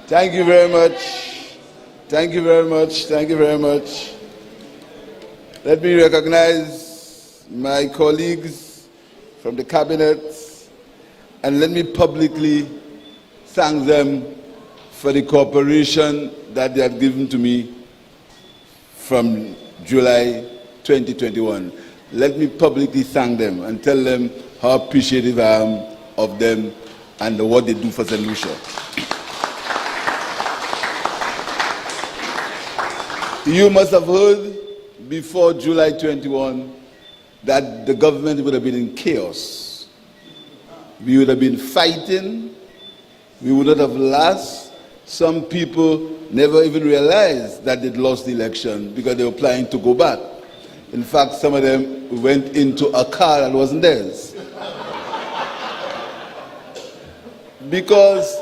Thank you very much. Thank you very much. Thank you very much. Let me recognize my colleagues from the cabinet, and let me publicly thank them for the cooperation that they have given to me from July 2021. Let me publicly thank them and tell them how appreciative I am of them and what they do for St. Lucia. You must have heard before July 21 that the government would have been in chaos. We would have been fighting. We would not have lost. Some people never even realized that they'd lost the election because they were planning to go back. In fact, some of them went into a car that wasn't theirs. Because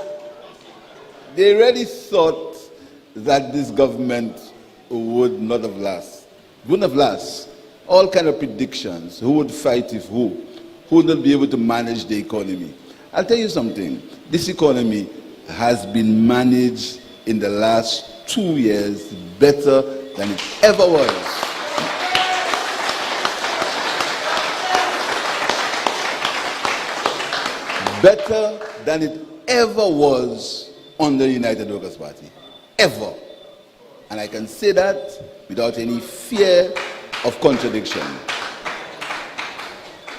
they really thought that this government would not have last. Wouldn't have last. All kind of predictions. Who would fight if who? Who would not be able to manage the economy? I'll tell you something. This economy has been managed in the last 2 years better than it ever was. Better than it ever was under the United Workers' Party. Ever. And I can say that without any fear of contradiction.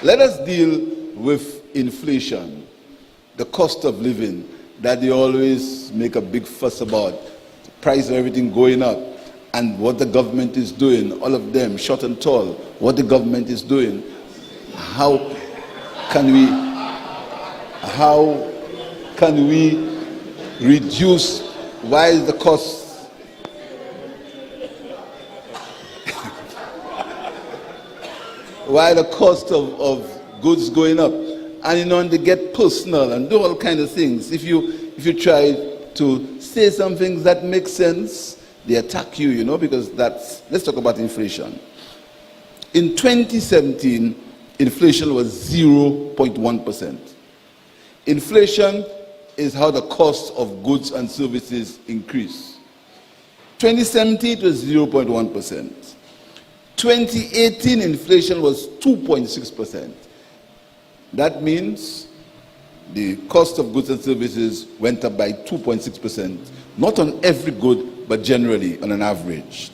Let us deal with inflation, the cost of living that they always make a big fuss about, the price of everything going up, and what the government is doing, all of them, short and tall, what the government is doing. How can we reduce, why is the cost why the cost of goods going up? And they get personal and do all kinds of things. If you try to say some things that make sense, they attack you, because let's talk about inflation. In 2017, inflation was 0.1%. Inflation is how the cost of goods and services increase. 2017, it was 0.1%. 2018, inflation was 2.6%. That means the cost of goods and services went up by 2.6%, not on every good, but generally on an average.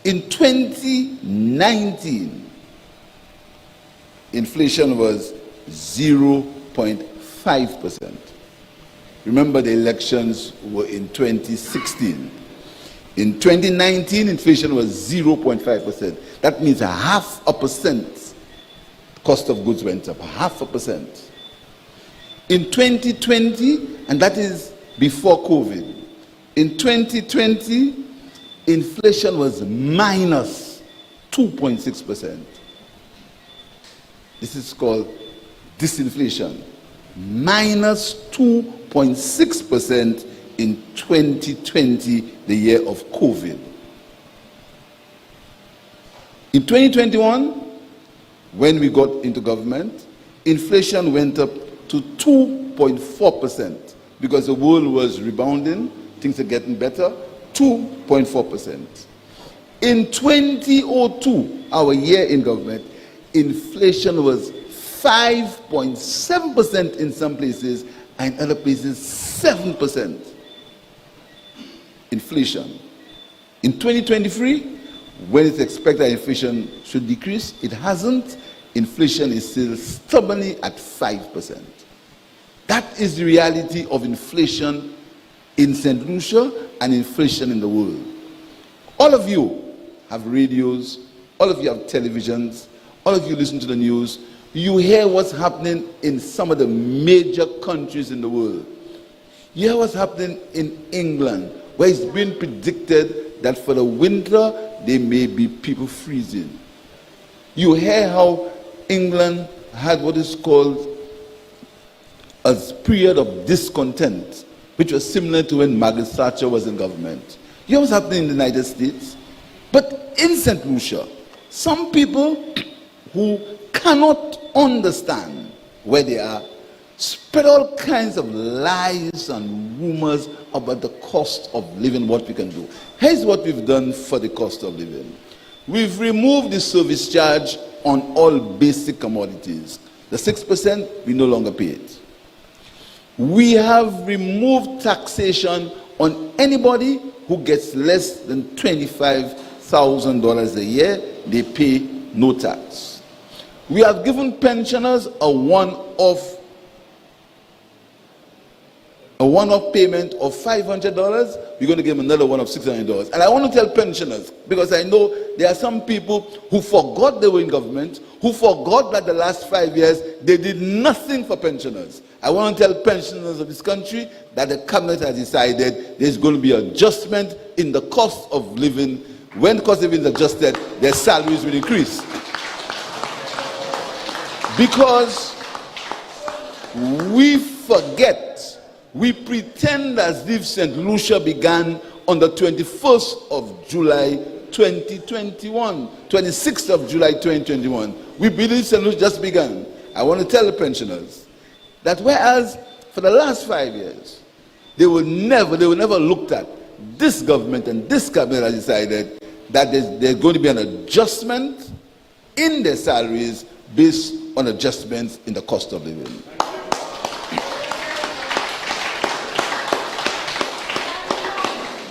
In 2019, inflation was 0.5%. Remember, the elections were in 2016. In 2019, inflation was 0.5%. That means 0.5% cost of goods went up, 0.5%. In 2020, and that is before COVID, in 2020, inflation was minus 2.6%. This is called disinflation. Minus 2.6% in 2020, the year of COVID. In 2021, when we got into government, inflation went up to 2.4% because the world was rebounding, things are getting better, 2.4%. In 2002, our year in government, inflation was 5.7% in some places, and in other places 7%. Inflation. In 2023, when it's expected that inflation should decrease, it hasn't. Inflation is still stubbornly at 5%. That is the reality of inflation in St. Lucia and inflation in the world. All of you have radios, all of you have televisions, all of you listen to the news. You hear what's happening in some of the major countries in the world. You hear what's happening in England, where it's been predicted that for the winter there may be people freezing. You hear how England had what is called a period of discontent, which was similar to when Margaret Thatcher was in government. You know what's happening in the United States? But in St. Lucia, some people who cannot understand where they are, spread all kinds of lies and rumors about the cost of living, what we can do. Here's what we've done for the cost of living. We've removed the service charge on all basic commodities. The 6%, we no longer pay it. We have removed taxation on anybody who gets less than $25,000 a year. They pay no tax. We have given pensioners a one-off payment of $500. We're going to give them another one of $600. And I want to tell pensioners, because I know there are some people who forgot they were in government, who forgot that the last 5 years they did nothing for pensioners. I want to tell pensioners of this country that the cabinet has decided there's going to be adjustment in the cost of living. When the cost of living is adjusted, their salaries will increase. Because we forget, we pretend as if St. Lucia began on the 21st of July 2021, 26th of July 2021. We believe St. Lucia just began. I want to tell the pensioners that whereas for the last 5 years, they were never looked at. This government and this cabinet has decided that there's going to be an adjustment in their salaries based on adjustments in the cost of living.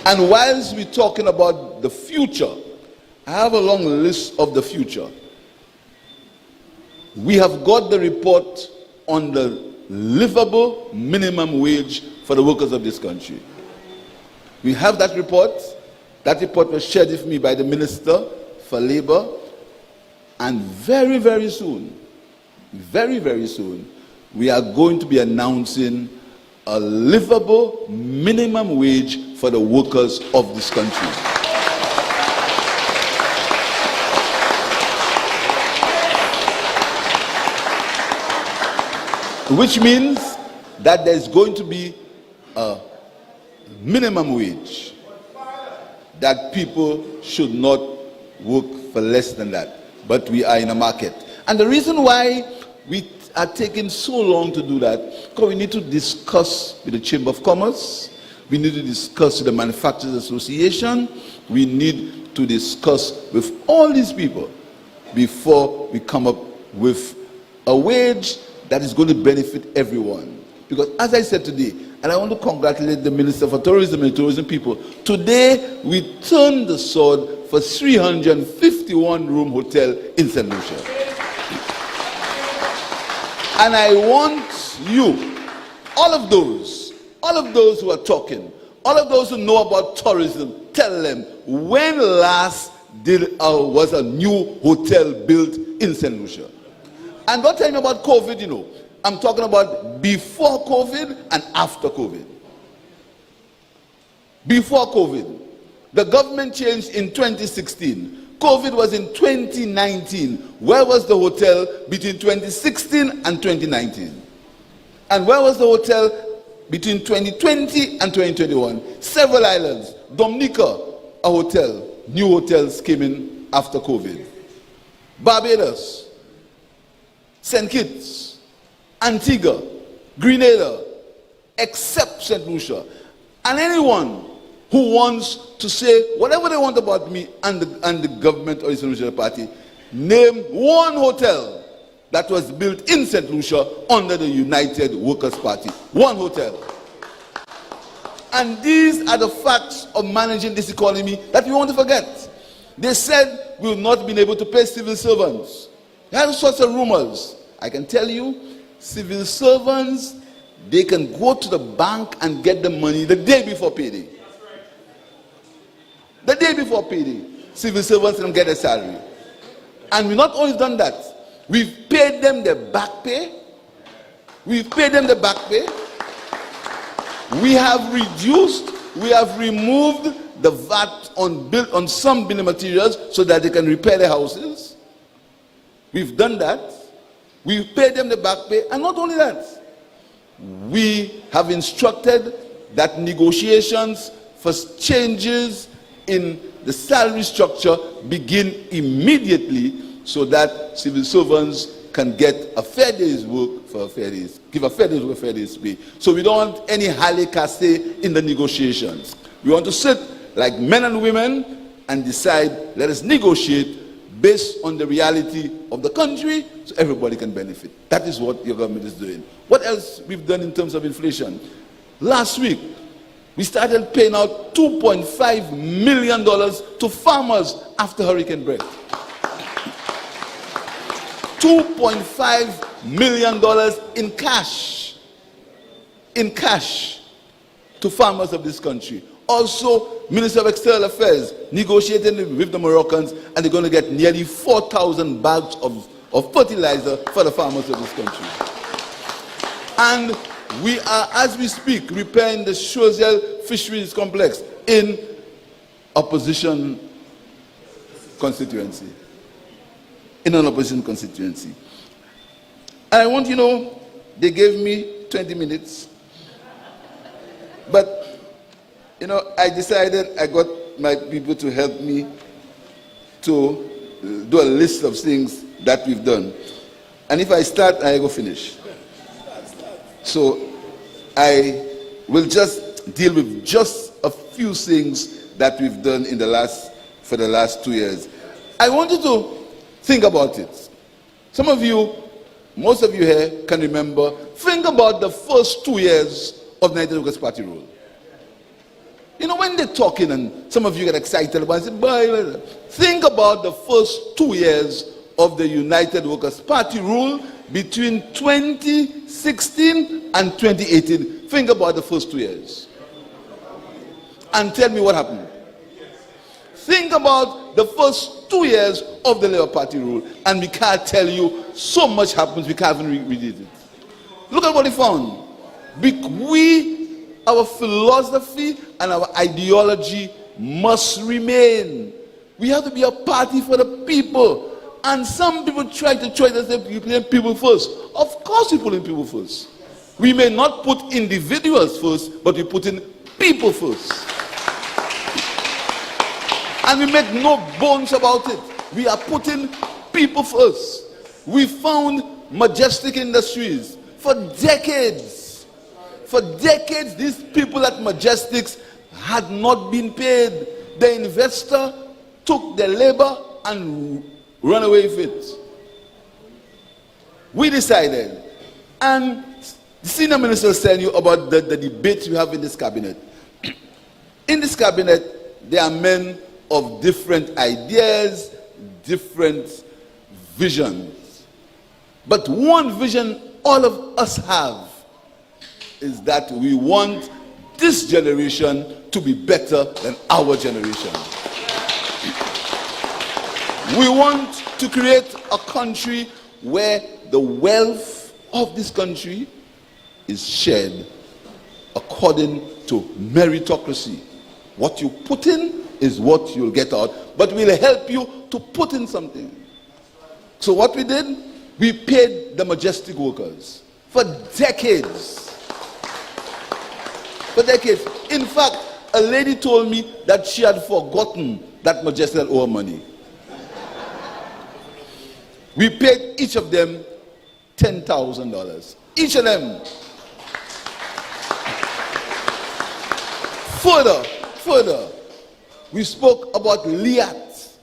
And whilst we're talking about the future, I have a long list of the future. We have got the report on the livable minimum wage for the workers of this country. We have that report. That report was shared with me by the Minister for Labor. And very, very soon, we are going to be announcing a livable minimum wage for the workers of this country. Which means that there's going to be a minimum wage, that people should not work for less than that. But we are in a market. And the reason why we are taking so long to do that, because we need to discuss with the Chamber of Commerce, we need to discuss with the Manufacturers Association, we need to discuss with all these people before we come up with a wage that is going to benefit everyone. Because as I said today, and I want to congratulate the Minister for Tourism and Tourism people, today we turned the sword for 351-room hotel in St. Lucia. And I want you, all of those who are talking, all of those who know about tourism, tell them, when last was a new hotel built in St. Lucia? And don't tell me about COVID, I'm talking about before COVID and after COVID. Before COVID, the government changed in 2016. COVID was in 2019. Where was the hotel between 2016 and 2019? And where was the hotel between 2020 and 2021? Several islands. Dominica, a hotel. New hotels came in after COVID. Barbados, St. Kitts, Antigua, Grenada, except St. Lucia. And anyone who wants to say whatever they want about me and the government or the St. Lucia party, name one hotel that was built in St. Lucia under the United Workers' Party. One hotel. And these are the facts of managing this economy that we want to forget. They said we will not be able to pay civil servants. There are all sorts of rumors. I can tell you, civil servants, they can go to the bank and get the money the day before payday. The day before payday, civil servants can get a salary. And we've not only done that, we've paid them their back pay. We've paid them the back pay. We have removed the VAT on some building materials so that they can repair their houses. We've done that. We've paid them the back pay. And not only that, we have instructed that negotiations for changes in the salary structure begin immediately so that civil servants can get a fair day's work for a fair day's, give a fair day's work, a fair day's pay. So we don't want any hale-caste in the negotiations. We want to sit like men and women and decide, let us negotiate based on the reality of the country so everybody can benefit. That is what your government is doing. What else we've done in terms of inflation? Last week, we started paying out $2.5 million to farmers after Hurricane Brett. $2.5 million in cash to farmers of this country. Also, Minister of External Affairs negotiating with the Moroccans, and they're going to get nearly 4,000 bags of fertilizer for the farmers of this country. And we are, as we speak, repairing the Choiseul Fisheries Complex in opposition constituency. In an opposition constituency. And I want you to know, they gave me 20 minutes. But, you know, I decided, I got my people to help me to do a list of things that we've done. And if I start, I go finish. So I will just deal with just a few things that we've done for the last 2 years. I want you to think about it. Some of you, most of you here can remember, think about the first 2 years of the United Workers' Party rule. You know, when they're talking and some of you get excited about it, say, boy, think about the first 2 years of the United Workers' Party rule between 2016 and 2018. Think about the first 2 years. And tell me what happened. Think about the first 2 years of the Labour Party rule, and we can't tell you so much happens, we can't even read it. Look at what we found. Our philosophy and our ideology must remain. We have to be a party for the people. And some people try to say you put people first. Of course we put in people first. We may not put individuals first, but we put in people first. And we make no bones about it. We are putting people first. We found Majestic Industries for decades. For decades, these people at Majestics had not been paid. The investor took the labor and ran away with it. We decided, and the senior minister was telling you about the debates we have in this cabinet. In this cabinet, there are men of different ideas, different visions. But one vision all of us have is that we want this generation to be better than our generation. We want to create a country where the wealth of this country is shared according to meritocracy. What you put in is what you'll get out, but we'll help you to put in something. So what we did, we paid the Majestic workers for decades. For decades. In fact, a lady told me that she had forgotten that Majestic had owed money. We paid each of them $10,000. Each of them. Further, we spoke about Liat.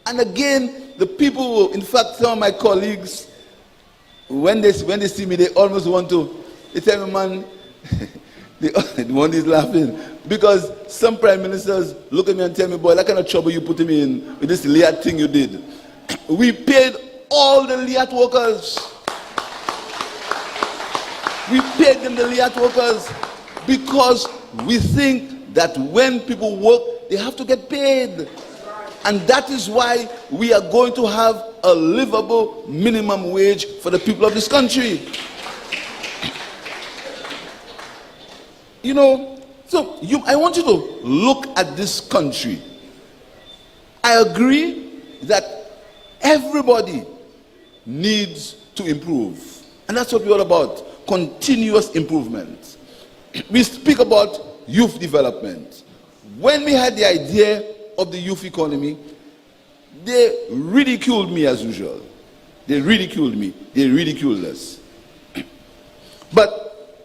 And again, the people, in fact, some of my colleagues, when they see me, they almost want to, they tell me, man, the one is laughing. Because some prime ministers look at me and tell me, boy, that kind of trouble you put me in with this Liat thing you did. We paid all the Liat workers. We paid them the Liat workers because we think that when people work, they have to get paid. And that is why we are going to have a livable minimum wage for the people of this country. You know, so I want you to look at this country. I agree that everybody needs to improve. And that's what we're all about. Continuous improvement. We speak about youth development. When we had the idea of the youth economy, they ridiculed me as usual. They ridiculed me. They ridiculed us. But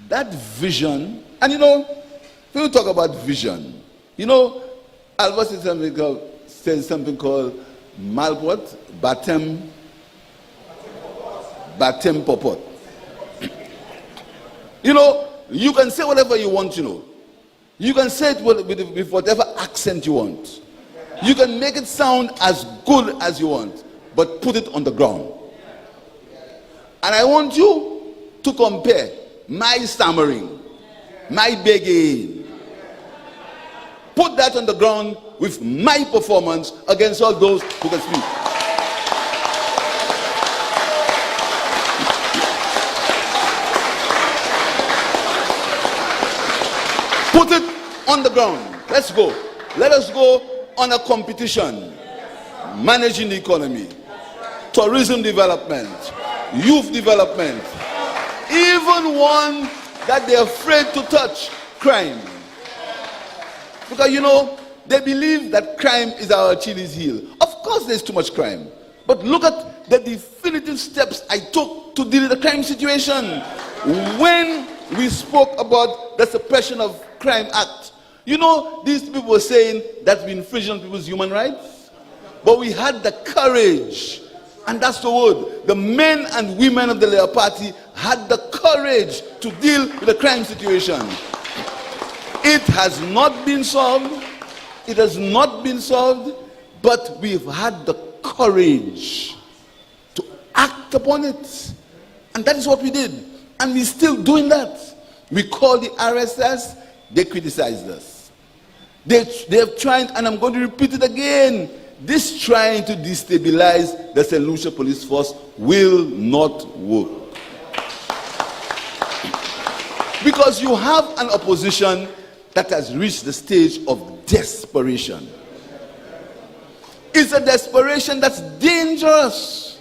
that vision, and when we talk about vision, Albert says something called Malpot, Batem Popot. You can say whatever you want, You can say it with whatever accent you want. You can make it sound as good as you want, but put it on the ground. And I want you to compare my stammering, my begging. Put that on the ground with my performance against all those who can speak. Put it on the ground. Let's go. Let us go on a competition. Managing the economy, tourism development, youth development, even one that they're afraid to touch, crime. Because they believe that crime is our Achilles heel. Of course there's too much crime. But look at the definitive steps I took to deal with the crime situation. When we spoke about the Suppression of Crime Act, these people were saying that we infringe on people's human rights. But we had the courage, and that's the word. The men and women of the Labour Party had the courage to deal with the crime situation. It has not been solved. It has not been solved, but we've had the courage to act upon it. And that is what we did. And we're still doing that. We called the RSS, they criticized us. They have tried, and I'm going to repeat it again, this trying to destabilize the St. Lucia police force will not work. Because you have an opposition that has reached the stage of desperation. It's a desperation that's dangerous.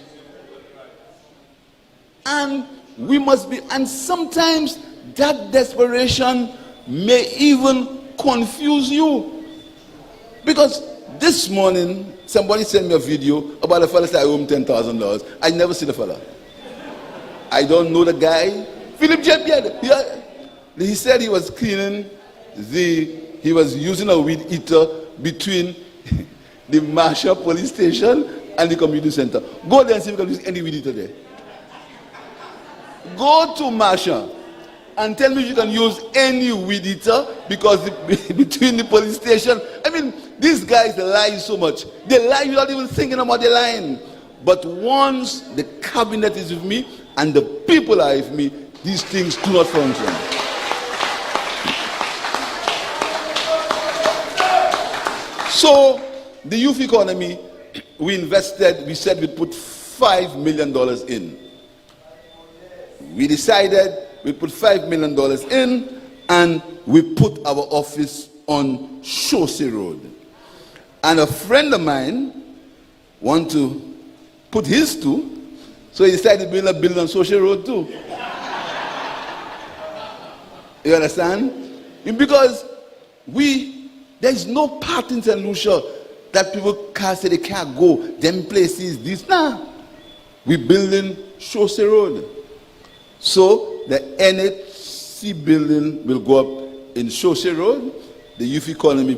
And we must be, and sometimes that desperation may even confuse you. Because this morning, somebody sent me a video about a fella said I owe him $10,000. I never see the fella. I don't know the guy. Philip J. Pierre. He said he was cleaning he was using a weed eater between the Marshall police station and the community center. Go there and see if you can use any weed eater there. Go to Marshall and tell me if you can use any weed eater, because between the police station, these guys lie so much. They lie without even thinking about the lying. But once the cabinet is with me and the people are with me, these things do not function. So, the youth economy, we said we'd put $5 million in. We decided we put $5 million in, and we put our office on Chaussee Road. And a friend of mine wanted to put his too, so he decided to build a building on Chaussee Road too. You understand? Because there is no part in St. Lucia that people can't say they can't go. Them places, this. Nah. We're building Chaussee Road. So the NHC building will go up in Chaussee Road. The youth economy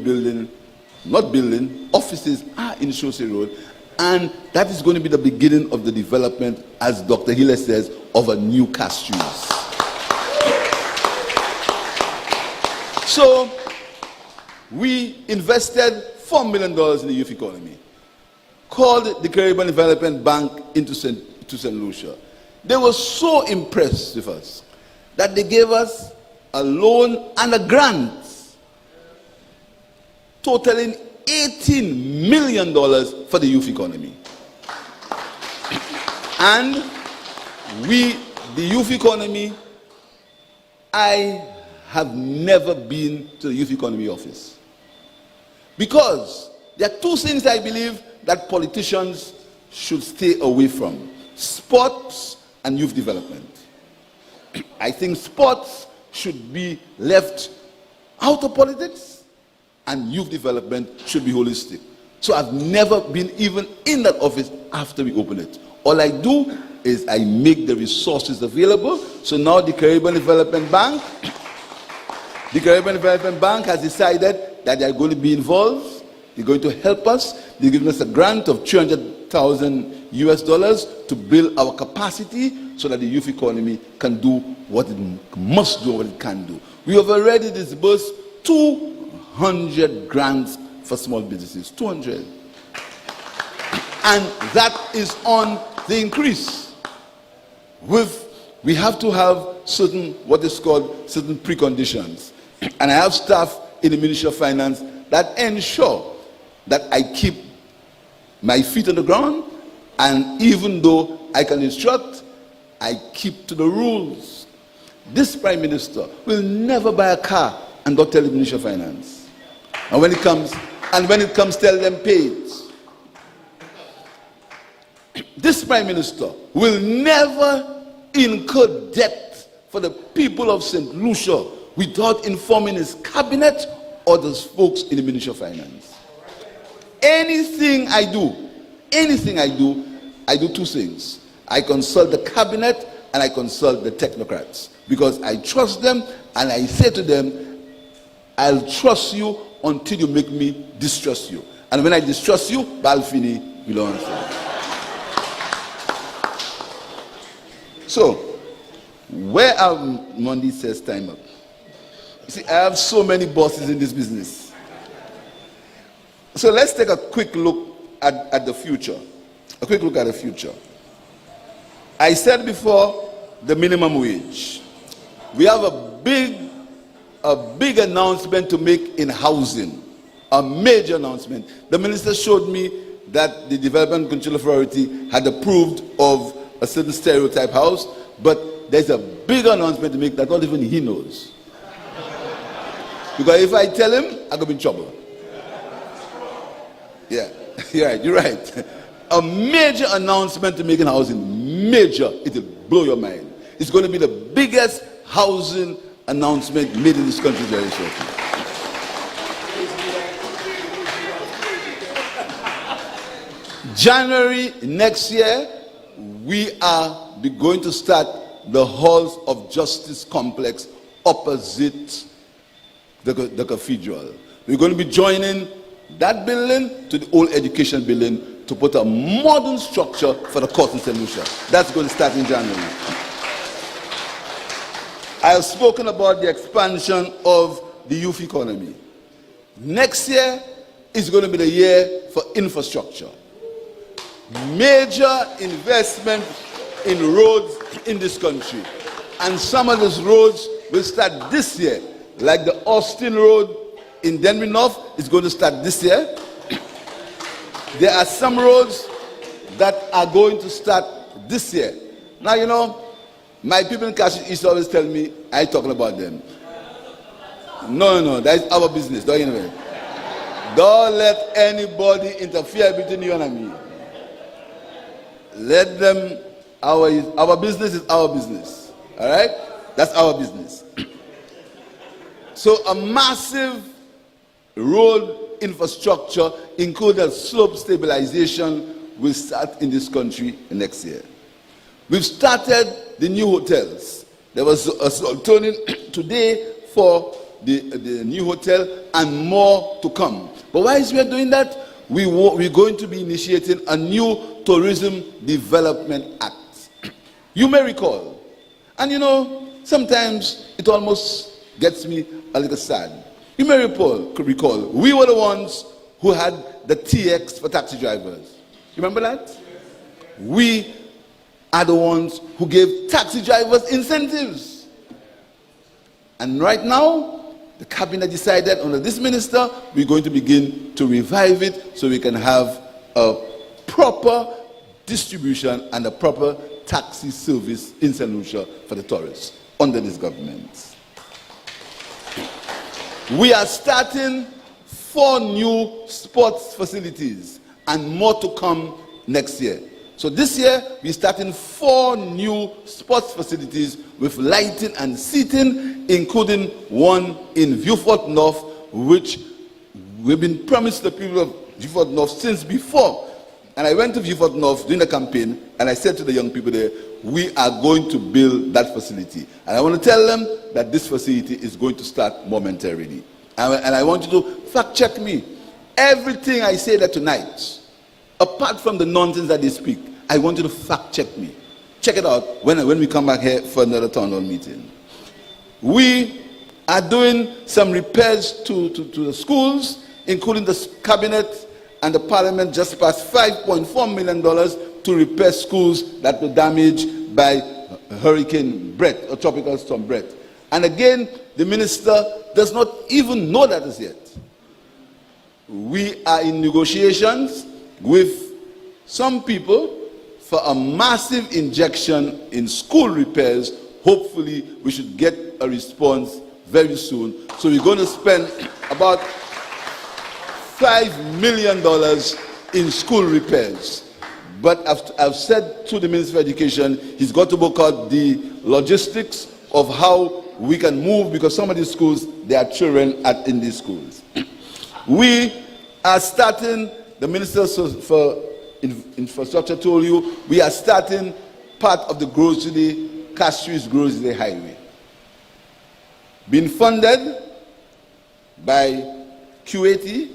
offices are in Chaussee Road. And that is going to be the beginning of the development, as Dr. Hiller says, of a new Castries. So we invested $4 million in the youth economy, called the Caribbean Development Bank into St. Lucia. They were so impressed with us that they gave us a loan and a grant totaling $18 million for the youth economy. And the youth economy, I have never been to the youth economy office. Because there are two things I believe that politicians should stay away from: sports and youth development. I think sports should be left out of politics, and youth development should be holistic. So I've never been even in that office after we open it. All I do is I make the resources available. So now the Caribbean Development Bank has decided that they're going to be involved. They're going to help us. They're giving us a grant of $300,000 to build our capacity so that the youth economy can do what it must do, what it can do. We have already disbursed 200 grants for small businesses. 200. And that is on the increase. We have to have certain, what is called, certain preconditions. And I have staff in the Ministry of Finance that ensure that I keep my feet on the ground, and even though I can instruct, I keep to the rules. This Prime Minister will never buy a car and not tell the Ministry of Finance. And when it comes, tell them paid. This Prime Minister will never incur debt for the people of St. Lucia without informing his cabinet or the folks in the Ministry of Finance. Anything I do, I do two things. I consult the cabinet and I consult the technocrats, because I trust them, and I say to them, I'll trust you until you make me distrust you. And when I distrust you, Balfini will answer. So, where Monday says time up. You see, I have so many bosses in this business. So let's take a quick look at the future. A quick look at the future. I said before, the minimum wage. We have a big announcement to make in housing. A major announcement. The minister showed me that the Development Control Authority had approved of a certain stereotype house, but there's a big announcement to make that not even he knows. Because if I tell him, I'm going to be in trouble. Yeah, you're right. A major announcement to make in housing. Major. It will blow your mind. It's going to be the biggest housing announcement made in this country very shortly. January next year, we are going to start the Halls of Justice complex opposite the cathedral. We're going to be joining that building to the old education building to put a modern structure for the court in St. Lucia. That's going to start in January. I have spoken about the expansion of the youth economy. Next year is going to be the year for infrastructure. Major investment in roads in this country. And some of those roads will start this year, like the Austin Road in Denver North is going to start this year. There are some roads that are going to start this year. Now, you know, my people in Castries East always tell me, I ain't talking about them. No, that is our business. Don't let anybody interfere between you and me. Let them, our business is our business. All right? That's our business. So a massive road infrastructure, including slope stabilization, will start in this country next year. We've started the new hotels. There was a turning today for the new hotel, and more to come. But why is we doing that? We're going to be initiating a new Tourism Development Act. You may recall, and you know, sometimes it almost gets me a little sad. You may recall, we were the ones who had the TX for taxi drivers. You remember that? We are the ones who gave taxi drivers incentives. And right now, the cabinet decided under this minister, we're going to begin to revive it so we can have a proper distribution and a proper taxi service in St. Lucia for the tourists under this government. We are starting 4 new sports facilities and more to come next year. So this year, we're starting 4 new sports facilities with lighting and seating, including one in Viewfort North, which we've been promised the people of Vieux-Fort North since before. And I went to Vieux-Fort North during the campaign, and I said to the young people there, we are going to build that facility. And I want to tell them that this facility is going to start momentarily. And I want you to fact check me. Everything I say there tonight, apart from the nonsense that they speak, I want you to fact check me. Check it out when we come back here for another town hall meeting. We are doing some repairs to the schools, including the cabinet and the parliament just passed $5.4 million to repair schools that were damaged by Hurricane Brett or Tropical Storm Brett. And again, the minister does not even know that as yet. We are in negotiations with some people for a massive injection in school repairs. Hopefully, we should get a response very soon. So we're going to spend about $5 million in school repairs. But I've said to the Minister of Education, he's got to work out the logistics of how we can move, because some of these schools, there are children in these schools. We are starting, the Minister for Infrastructure told you, we are starting part of the Tuesday-Castries Highway. Being funded by QAT,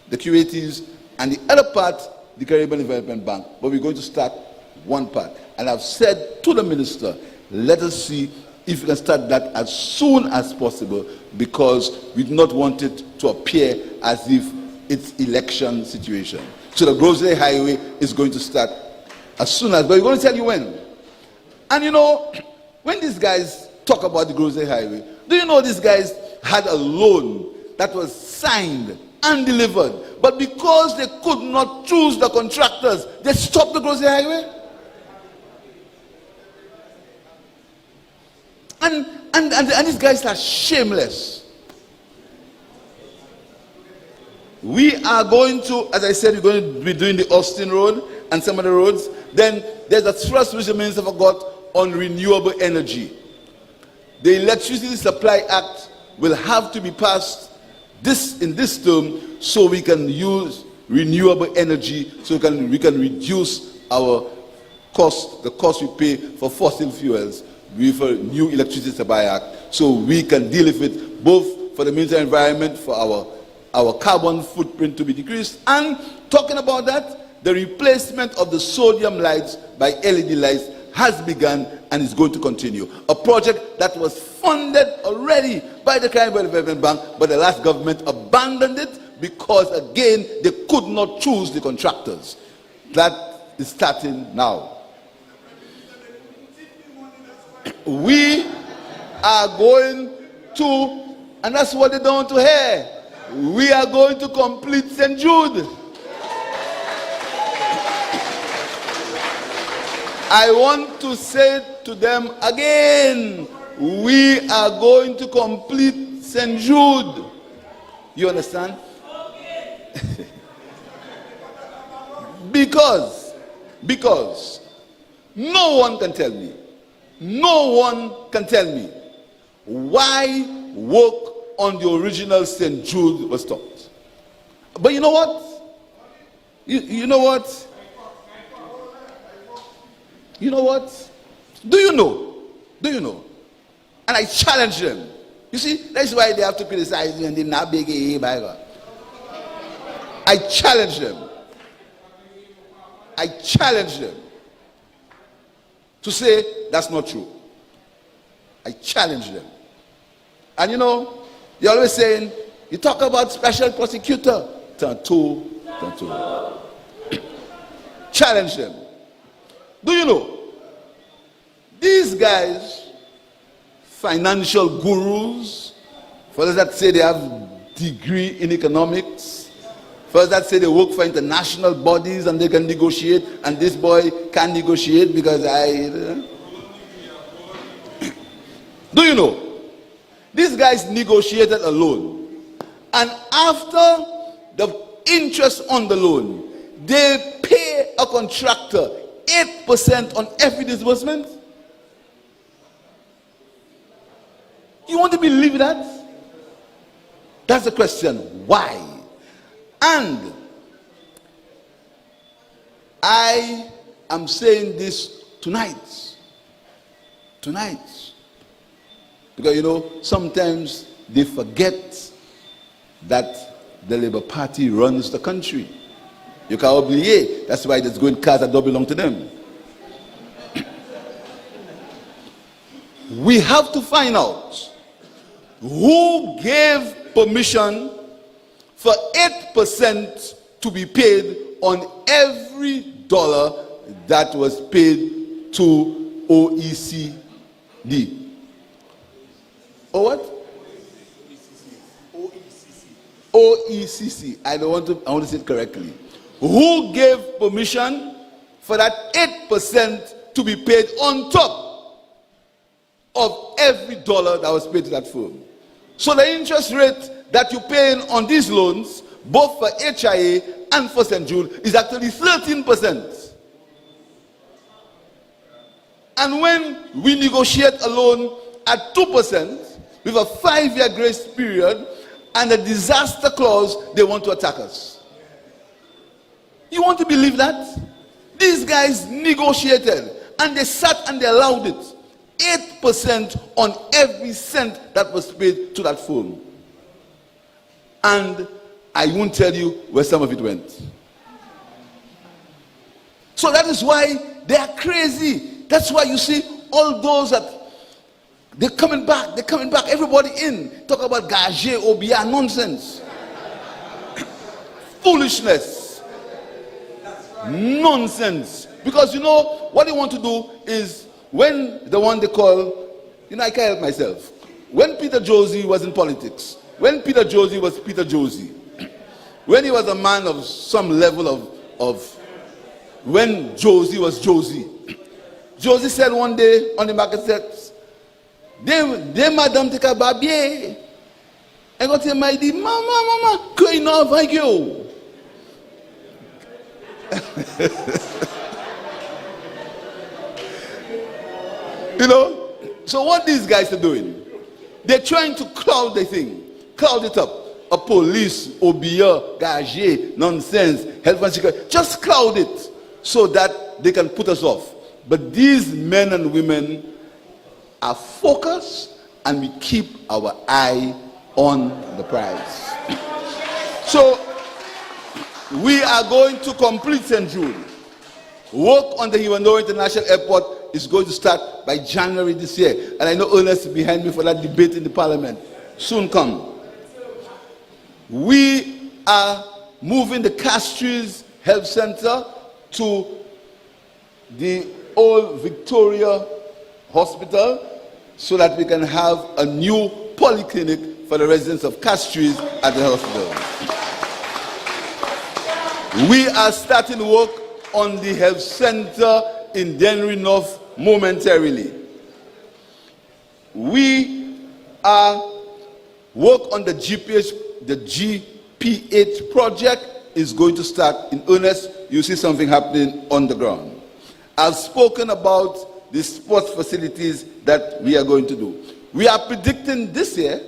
the QATs, and the other part, the Caribbean Development Bank. But we're going to start one part. And I've said to the minister, let us see if we can start that as soon as possible, because we do not want it to appear as if it's election situation. So the Grocery Highway is going to start as soon as, but we're going to tell you when. And you know, when these guys talk about the Grocery Highway, do you know these guys had a loan that was signed and delivered, but because they could not choose the contractors, they stopped the Grocery Highway? And these guys are shameless. We are going to, as I said, we're going to be doing the Austin Road and some of the roads. Then there's a thrust which the minister forgot on renewable energy. The Electricity Supply Act will have to be passed in this term, so we can use renewable energy, so we can reduce our cost, the cost we pay for fossil fuels with a new Electricity Supply Act, so we can deal with it both for the Ministry of Environment, for our carbon footprint to be decreased, and talking about that, the replacement of the sodium lights by LED lights has begun and is going to continue. A project that was funded already by the Caribbean Development Bank, but the last government abandoned it because, again, they could not choose the contractors. That is starting now. We are going to, and that's what they don't want to hear, we are going to complete St. Jude. I want to say to them again, we are going to complete St. Jude. You understand? Because no one can tell me why work on the original St. Jude was stopped. But you know what? You know what? You know what? Do you know? And I challenge them. You see, that's why they have to criticize you and they're not big by God. I challenge them to say that's not true. I challenge them. And you know, you're always saying, you talk about special prosecutor. Turn two. Challenge them. Do you know, these guys, financial gurus, for those that say they have degree in economics, for those that say they work for international bodies and they can negotiate, and this boy can't negotiate because do you know, these guys negotiated a loan, and after the interest on the loan, they pay a contractor 8% on every disbursement. You want to believe that? That's the question. Why? And I am saying this tonight. Because sometimes they forget that the Labour Party runs the country. You can't oublier. That's why there's going cars that don't belong to them. We have to find out who gave permission for 8% to be paid on every dollar that was paid to OECD. Or what? OECC. I want to say it correctly. Who gave permission for that 8% to be paid on top of every dollar that was paid to that firm? So the interest rate that you're paying on these loans, both for HIA and for St. Jude, is actually 13%. And when we negotiate a loan at 2% with a 5-year grace period and a disaster clause, they want to attack us. You want to believe that? These guys negotiated and they sat and they allowed it. 8% on every cent that was paid to that firm. And I won't tell you where some of it went. So that is why they are crazy. That's why you see all those that they're coming back, everybody in. Talk about gage, obia, nonsense. Foolishness. Nonsense. Because what they want to do is, when the one they call, I can't help myself. When Peter Josie was in politics, when Peter Josie was Peter Josie, when he was a man of some level of when Josie was Josie, Josie said one day on the market steps, they madam take a baby. And go tell my di, mama, going off like you. So what these guys are doing, they're trying to cloud the thing, cloud it up. A police, obia, gage, nonsense, health and security, just cloud it so that they can put us off. But these men and women are focused and we keep our eye on the prize. So we are going to complete St. Jude. Work on the Iwano International Airport is going to start by January this year. And I know Ernest is behind me for that debate in the parliament. Soon come. We are moving the Castries Health Center to the old Victoria Hospital so that we can have a new polyclinic for the residents of Castries at the hospital. We are starting work on the health center in Dennery North momentarily. We are work on the GPH project is going to start in earnest. You see something happening on the ground. I've spoken about the sports facilities that we are going to do. We are predicting this year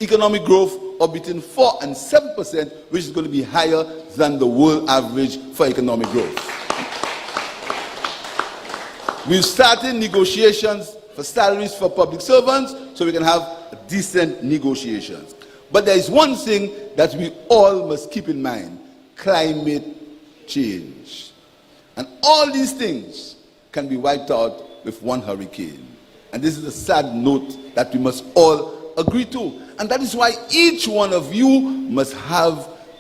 economic growth of between 4 and 7%, which is going to be higher than the world average for economic growth. We've started negotiations for salaries for public servants so we can have decent negotiations. But there is one thing that we all must keep in mind: climate change. And all these things can be wiped out with one hurricane. And this is a sad note that we must all agree to. And that is why each one of you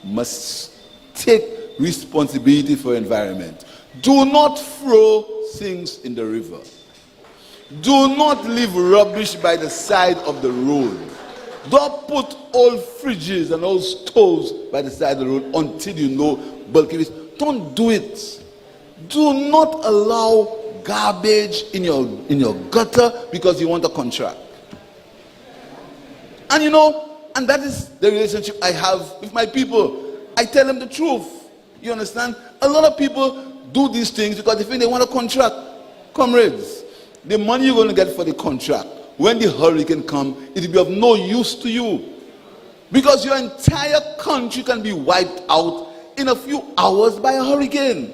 must take responsibility for environment. Do not throw things in the river. Do not leave rubbish by the side of the road. Don't put old fridges and old stoves by the side of the road until you know bulky waste. Don't do it. Do not allow garbage in your gutter because you want a contract. And and that is the relationship I have with my people. I tell them the truth. You understand? A lot of people do these things because they think they want a contract. Comrades, the money you're going to get for the contract, when the hurricane comes, it will be of no use to you. Because your entire country can be wiped out in a few hours by a hurricane.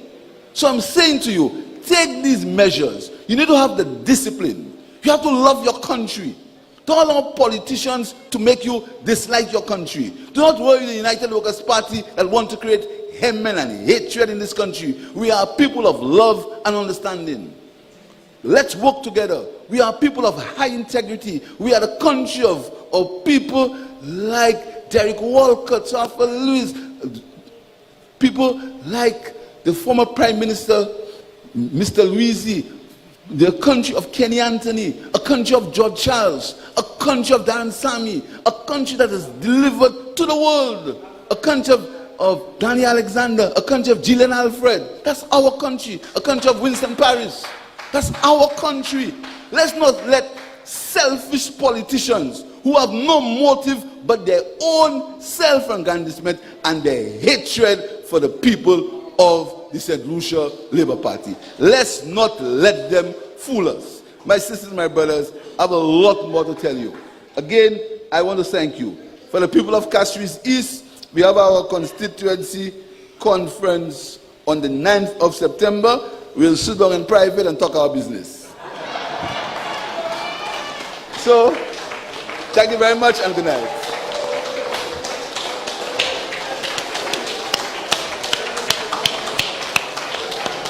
So I'm saying to you, take these measures. You need to have the discipline. You have to love your country. Don't allow politicians to make you dislike your country. Do not worry the United Workers' Party that want to create hatred and hatred in this country. We are people of love and understanding. Let's work together. We are people of high integrity. We are the country of people like Derek Walcott, Arthur Lewis, people like the former Prime Minister, Mr. Louisi, the country of Kenny Anthony, a country of George Charles, a country of Darren Sammy, a country that is delivered to the world, a country of Danny Alexander, a country of Gillian Alfred. That's our country. A country of Winston Paris. That's our country. Let's not let selfish politicians who have no motive but their own self-aggrandizement and their hatred for the people of the St. Lucia Labour Party. Let's not let them fool us. My sisters, my brothers, I have a lot more to tell you. Again, I want to thank you. For the people of Castries East, we have our constituency conference on the 9th of September. We'll sit down in private and talk our business. So, thank you very much and good night.